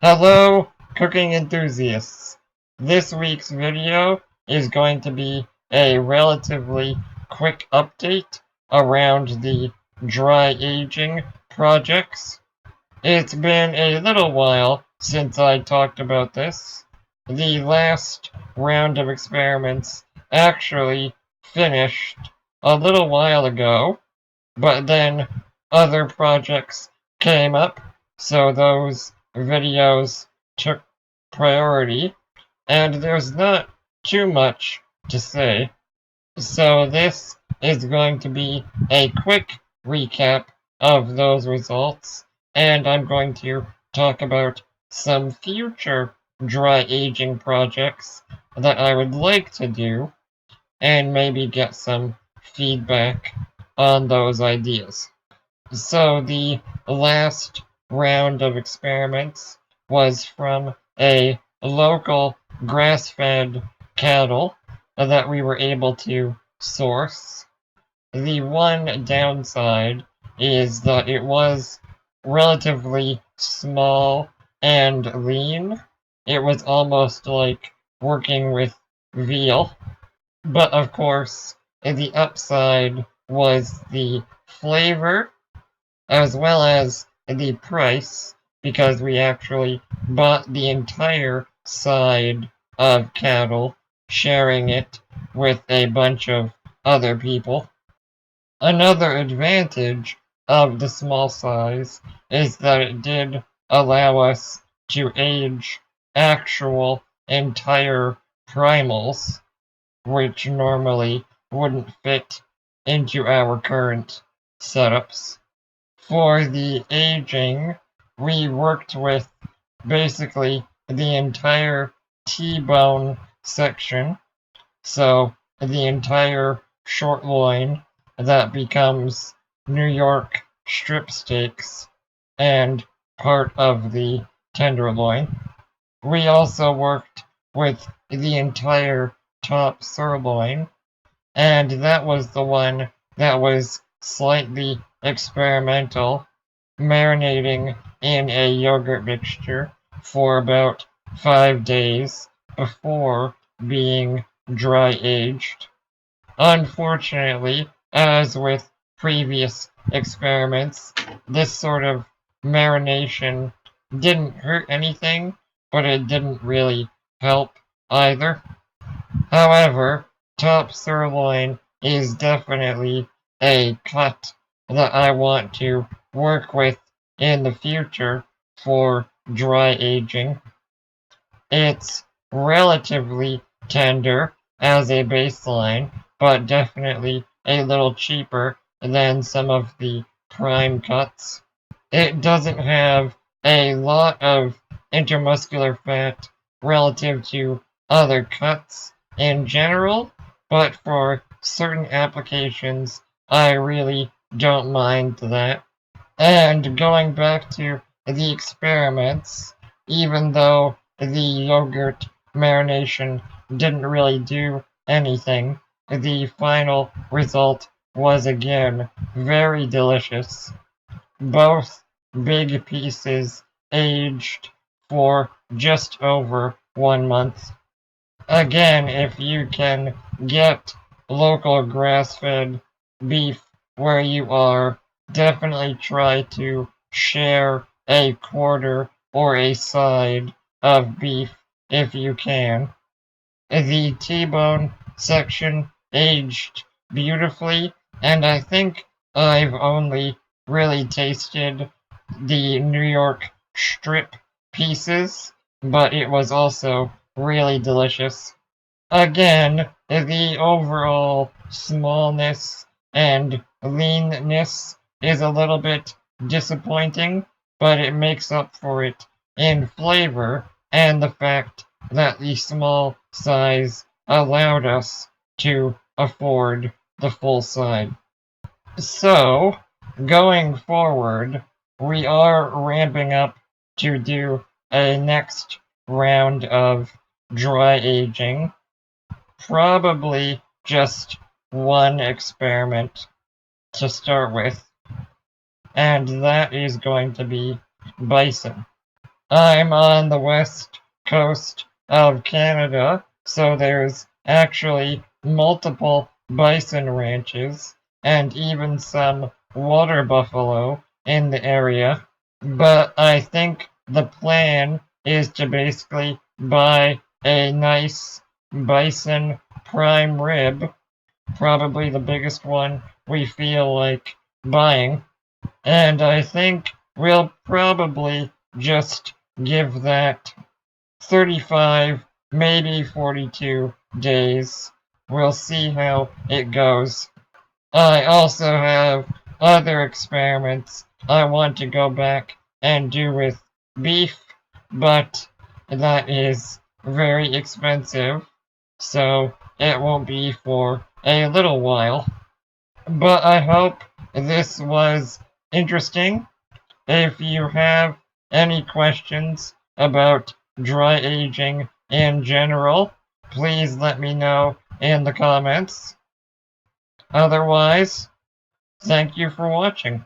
Hello, cooking enthusiasts. This week's video is going to be a relatively quick update around the dry aging projects. It's been a little while since I talked about this. The last round of experiments actually finished a little while ago, but then other projects came up, so those videos took priority, and there's not too much to say. So this is going to be a quick recap of those results, and I'm going to talk about some future dry aging projects that I would like to do, and maybe get some feedback on those ideas. So the last round of experiments was from a local grass-fed cattle that we were able to source. The one downside is that it was relatively small and lean. It was almost like working with veal. But of course, the upside was the flavor as well as the price, because we actually bought the entire side of cattle, sharing it with a bunch of other people. Another advantage of the small size is that it did allow us to age actual entire primals, which normally wouldn't fit into our current setups. For the aging, we worked with basically the entire T-bone section, so the entire short loin that becomes New York strip steaks and part of the tenderloin. We also worked with the entire top sirloin, and that was the one that was slightly experimental, marinating in a yogurt mixture for about 5 days before being dry aged. Unfortunately, as with previous experiments, this sort of marination didn't hurt anything, but it didn't really help either. However, top sirloin is definitely a cut that I want to work with in the future for dry aging. It's relatively tender as a baseline, but definitely a little cheaper than some of the prime cuts. It doesn't have a lot of intermuscular fat relative to other cuts in general, but for certain applications, I really don't mind that. And going back to the experiments, even though the yogurt marination didn't really do anything, the final result was again very delicious. Both big pieces aged for just over 1 month. Again, if you can get local grass-fed beef where you are, definitely try to share a quarter or a side of beef if you can. The T-bone section aged beautifully, and I think I've only really tasted the New York strip pieces, but it was also really delicious. Again, the overall smallness and leanness is a little bit disappointing, but it makes up for it in flavor and the fact that the small size allowed us to afford the full side. So, going forward, we are ramping up to do a next round of dry aging. Probably just one experiment to start with, and that is going to be bison. I'm on the west coast of Canada, so there's actually multiple bison ranches and even some water buffalo in the area. But I think the plan is to basically buy a nice bison prime rib, probably the biggest one we feel like buying. And I think we'll probably just give that 35, maybe 42 days. We'll see how it goes. I also have other experiments I want to go back and do with beef, but that is very expensive, so it won't be for a little while. But I hope this was interesting. If you have any questions about dry aging in general, please let me know in the comments. Otherwise, thank you for watching.